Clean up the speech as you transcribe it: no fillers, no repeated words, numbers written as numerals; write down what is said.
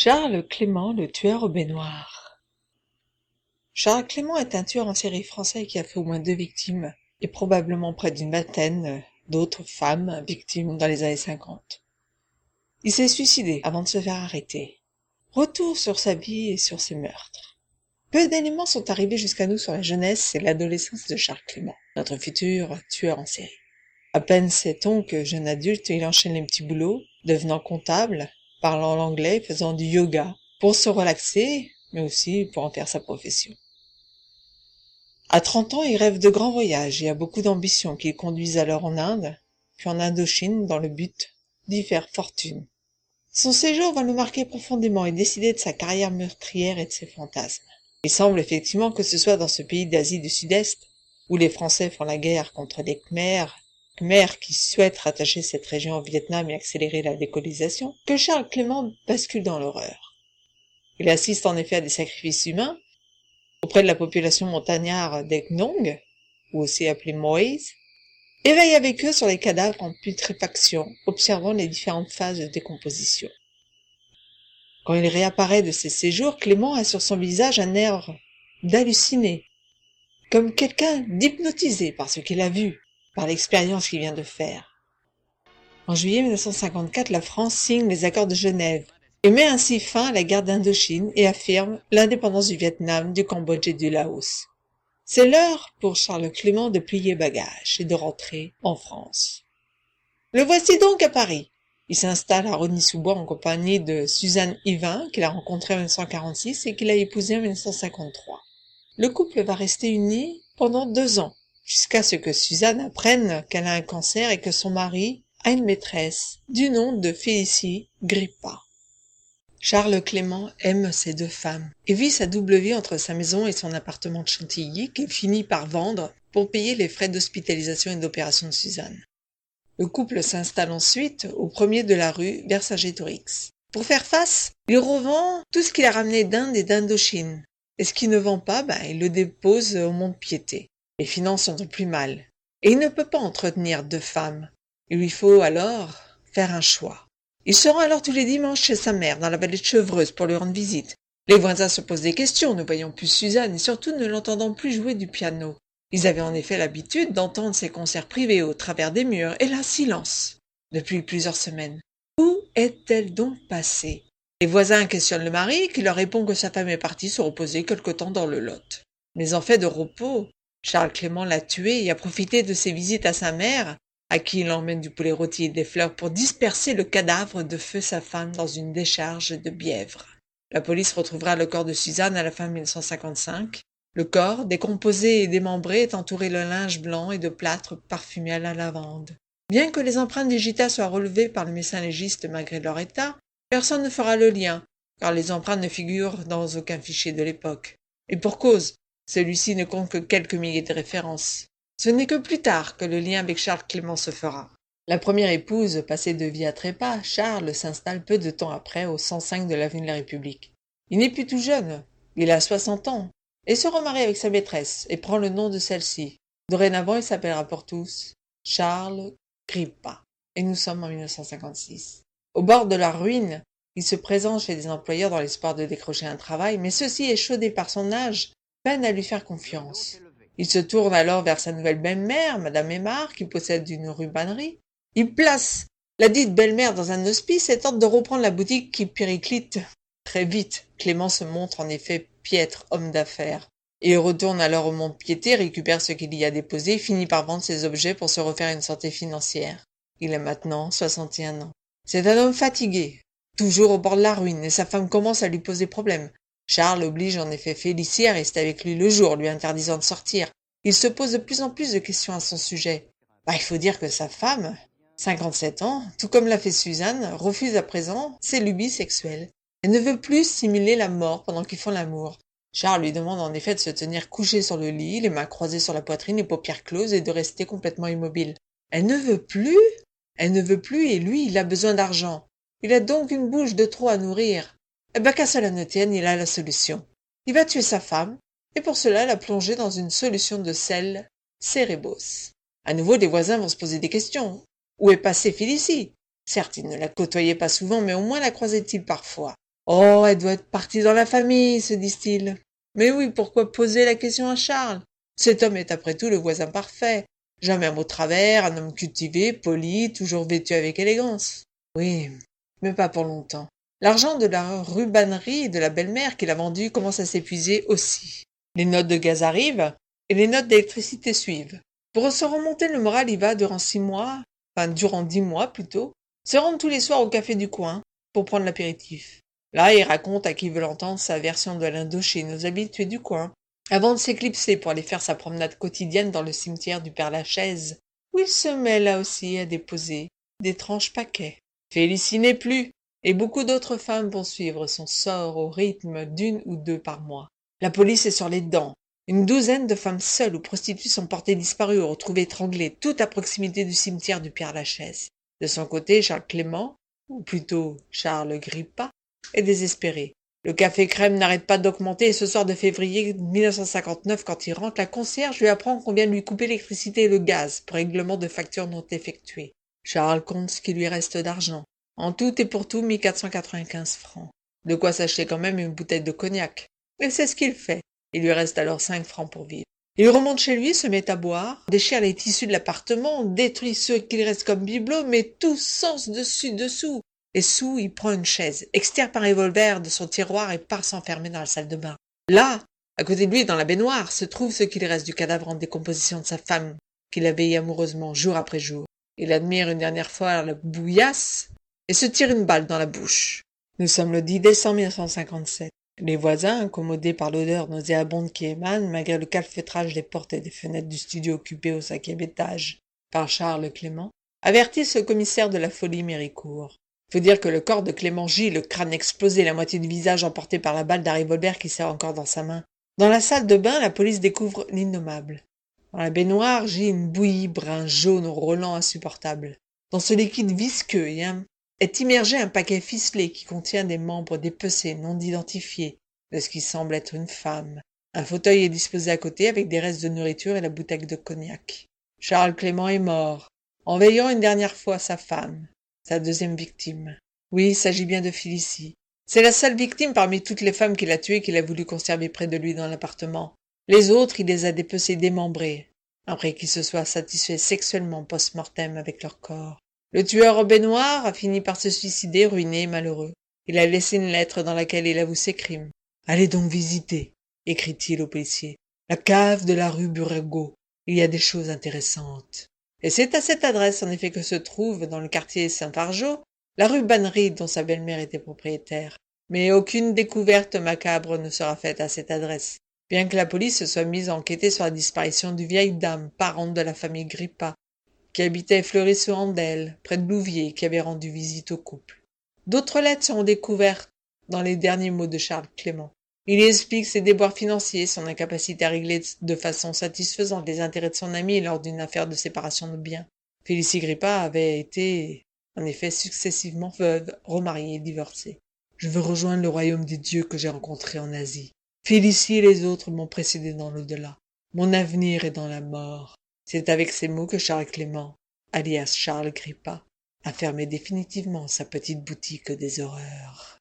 Charles Clément, le tueur au baignoire. Charles Clément est un tueur en série français qui a fait au moins 2 victimes et probablement près d'une vingtaine d'autres femmes victimes dans les années 50. Il s'est suicidé avant de se faire arrêter. Retour sur sa vie et sur ses meurtres. Peu d'éléments sont arrivés jusqu'à nous sur la jeunesse et l'adolescence de Charles Clément, notre futur tueur en série. À peine sait-on que, jeune adulte, il enchaîne les petits boulots, devenant comptable, parlant l'anglais, faisant du yoga, pour se relaxer, mais aussi pour en faire sa profession. À 30 ans, il rêve de grands voyages et a beaucoup d'ambitions qui le conduisent alors en Inde, puis en Indochine dans le but d'y faire fortune. Son séjour va le marquer profondément et décider de sa carrière meurtrière et de ses fantasmes. Il semble effectivement que ce soit dans ce pays d'Asie du Sud-Est, où les Français font la guerre contre les Khmers qui souhaitent rattacher cette région au Vietnam et accélérer la décolonisation, que Charles Clément bascule dans l'horreur. Il assiste en effet à des sacrifices humains auprès de la population montagnarde des Gnong, ou aussi appelée Moïse, et veille avec eux sur les cadavres en putréfaction, observant les différentes phases de décomposition. Quand il réapparaît de ses séjours, Clément a sur son visage un air d'halluciné, comme quelqu'un d'hypnotisé par ce qu'il a vu, par l'expérience qu'il vient de faire. En juillet 1954, la France signe les accords de Genève et met ainsi fin à la guerre d'Indochine et affirme l'indépendance du Vietnam, du Cambodge et du Laos. C'est l'heure pour Charles Clément de plier bagages et de rentrer en France. Le voici donc à Paris. Il s'installe à Rosny-sous-Bois en compagnie de Suzanne Yvain, qu'il a rencontrée en 1946 et qu'il a épousée en 1953. Le couple va rester uni pendant 2 ans, jusqu'à ce que Suzanne apprenne qu'elle a un cancer et que son mari a une maîtresse du nom de Félicie Grippa. Charles Clément aime ces 2 femmes et vit sa double vie entre sa maison et son appartement de Chantilly qu'il finit par vendre pour payer les frais d'hospitalisation et d'opération de Suzanne. Le couple s'installe ensuite au 1er de la rue Vercingétorix. Pour faire face, il revend tout ce qu'il a ramené d'Inde et d'Indochine. Et ce qu'il ne vend pas, il le dépose au mont-de-piété. Les finances sont au plus mal. Et il ne peut pas entretenir 2 femmes. Il lui faut alors faire un choix. Il se rend alors tous les dimanches chez sa mère, dans la vallée de Chevreuse, pour lui rendre visite. Les voisins se posent des questions, ne voyant plus Suzanne et surtout ne l'entendant plus jouer du piano. Ils avaient en effet l'habitude d'entendre ses concerts privés au travers des murs, et là, silence. Depuis plusieurs semaines. Où est-elle donc passée? Les voisins questionnent le mari, qui leur répond que sa femme est partie se reposer quelque temps dans le Lot. Mais en fait de repos, Charles Clément l'a tuée et a profité de ses visites à sa mère, à qui il emmène du poulet rôti et des fleurs pour disperser le cadavre de feu sa femme dans une décharge de Bièvre. La police retrouvera le corps de Suzanne à la fin 1955. Le corps, décomposé et démembré, est entouré de linge blanc et de plâtre parfumé à la lavande. Bien que les empreintes digitales soient relevées par le médecin légiste malgré leur état, personne ne fera le lien, car les empreintes ne figurent dans aucun fichier de l'époque. Et pour cause, celui-ci ne compte que quelques milliers de références. Ce n'est que plus tard que le lien avec Charles Clément se fera. La première épouse, passée de vie à trépas, Charles s'installe peu de temps après au 105 de l'avenue de la République. Il n'est plus tout jeune, il a 60 ans, et se remarie avec sa maîtresse, et prend le nom de celle-ci. Dorénavant, il s'appellera pour tous Charles Grippa. Et nous sommes en 1956. Au bord de la ruine, il se présente chez des employeurs dans l'espoir de décrocher un travail, mais ceux-ci, échaudés par son âge, peinent à lui faire confiance. Il se tourne alors vers sa nouvelle belle-mère, Madame Aymar, qui possède une rubannerie. Il place la dite belle-mère dans un hospice et tente de reprendre la boutique qui périclite. Très vite, Clément se montre en effet piètre homme d'affaires. Il retourne alors au mont-de-piété, récupère ce qu'il y a déposé et finit par vendre ses objets pour se refaire une santé financière. Il a maintenant 61 ans. C'est un homme fatigué, toujours au bord de la ruine, et sa femme commence à lui poser problème. Charles oblige en effet Félicie à rester avec lui le jour, lui interdisant de sortir. Il se pose de plus en plus de questions à son sujet. Il faut dire que sa femme, 57 ans, tout comme l'a fait Suzanne, refuse à présent ses lubies sexuelles. Elle ne veut plus simuler la mort pendant qu'ils font l'amour. Charles lui demande en effet de se tenir couché sur le lit, les mains croisées sur la poitrine, les paupières closes et de rester complètement immobile. Elle ne veut plus et lui, il a besoin d'argent. Il a donc une bouche de trop à nourrir. Qu'à cela ne tienne, il a la solution. Il va tuer sa femme, et pour cela la plonger dans une solution de sel cérébos. À nouveau, les voisins vont se poser des questions. Où est passée Félicie? Certes, il ne la côtoyait pas souvent, mais au moins la croisait-il parfois. Oh, elle doit être partie dans la famille, se disent-ils. Mais oui, pourquoi poser la question à Charles? Cet homme est après tout le voisin parfait. Jamais un mot de travers, un homme cultivé, poli, toujours vêtu avec élégance. Oui, mais pas pour longtemps. L'argent de la rubannerie et de la belle-mère qu'il a vendu commence à s'épuiser aussi. Les notes de gaz arrivent, et les notes d'électricité suivent. Pour se remonter le moral, il va, durant 10 mois plutôt, se rendre tous les soirs au café du coin, pour prendre l'apéritif. Là, il raconte à qui veut l'entendre sa version de l'Indochine aux habitués du coin, avant de s'éclipser pour aller faire sa promenade quotidienne dans le cimetière du Père-Lachaise, où il se met là aussi à déposer d'étranges paquets. Félicie n'est plus, et beaucoup d'autres femmes vont suivre son sort au rythme d'une ou deux par mois. La police est sur les dents. Une douzaine de femmes seules ou prostituées sont portées disparues ou retrouvées étranglées, toutes à proximité du cimetière du Père-Lachaise. De son côté, Charles Clément, ou plutôt Charles Grippa, est désespéré. Le café crème n'arrête pas d'augmenter et ce soir de février 1959, quand il rentre, la concierge lui apprend qu'on vient de lui couper l'électricité et le gaz pour règlement de factures non effectuées. Charles compte ce qui lui reste d'argent. En tout et pour tout, 1495 francs. De quoi s'acheter quand même une bouteille de cognac. Et c'est ce qu'il fait. Il lui reste alors 5 francs pour vivre. Il remonte chez lui, se met à boire, déchire les tissus de l'appartement, détruit ceux qu'il reste comme bibelots, met tout sens dessous. Et sous, il prend une chaise, extirpe un revolver de son tiroir et part s'enfermer dans la salle de bain. Là, à côté de lui, dans la baignoire, se trouve ce qu'il reste du cadavre en décomposition de sa femme, qu'il a veillé amoureusement jour après jour. Il admire une dernière fois la bouillasse et se tire une balle dans la bouche. Nous sommes le 10 décembre 1957. Les voisins, incommodés par l'odeur nauséabonde qui émane, malgré le calfeutrage des portes et des fenêtres du studio occupé au 5e étage par Charles Clément, avertissent le commissaire de la folie Méricourt. Faut dire que le corps de Clément gît, le crâne explosé, la moitié du visage emporté par la balle d'un revolver qui serre encore dans sa main. Dans la salle de bain, la police découvre l'innommable. Dans la baignoire gît une bouillie brun jaune au relent insupportable. Dans ce liquide visqueux est immergé un paquet ficelé qui contient des membres dépecés non identifiés de ce qui semble être une femme. Un fauteuil est disposé à côté avec des restes de nourriture et la bouteille de cognac. Charles Clément est mort, en veillant une dernière fois sa femme, sa deuxième victime. Oui, il s'agit bien de Félicie. C'est la seule victime parmi toutes les femmes qu'il a tuées qu'il a voulu conserver près de lui dans l'appartement. Les autres, il les a dépecées démembrées, après qu'ils se soient satisfaits sexuellement post-mortem avec leur corps. Le tueur au baignoire a fini par se suicider, ruiné et malheureux. Il a laissé une lettre dans laquelle il avoue ses crimes. « Allez donc visiter, » écrit-il au policier, « la cave de la rue Burego. Il y a des choses intéressantes. » Et c'est à cette adresse, en effet, que se trouve, dans le quartier Saint-Fargeau, la rue Bannerie dont sa belle-mère était propriétaire. Mais aucune découverte macabre ne sera faite à cette adresse, bien que la police se soit mise à enquêter sur la disparition d'une vieille dame, parente de la famille Grippa, qui habitait Fleury-sur-Andelle, près de Louviers, qui avait rendu visite au couple. D'autres lettres seront découvertes dans les derniers mots de Charles Clément. Il y explique ses déboires financiers, son incapacité à régler de façon satisfaisante les intérêts de son ami lors d'une affaire de séparation de biens. Félicie Grippa avait été, en effet, successivement veuve, remariée et divorcée. Je veux rejoindre le royaume des dieux que j'ai rencontré en Asie. Félicie et les autres m'ont précédé dans l'au-delà. Mon avenir est dans la mort. C'est avec ces mots que Charles Clément, alias Charles Grippa, a fermé définitivement sa petite boutique des horreurs.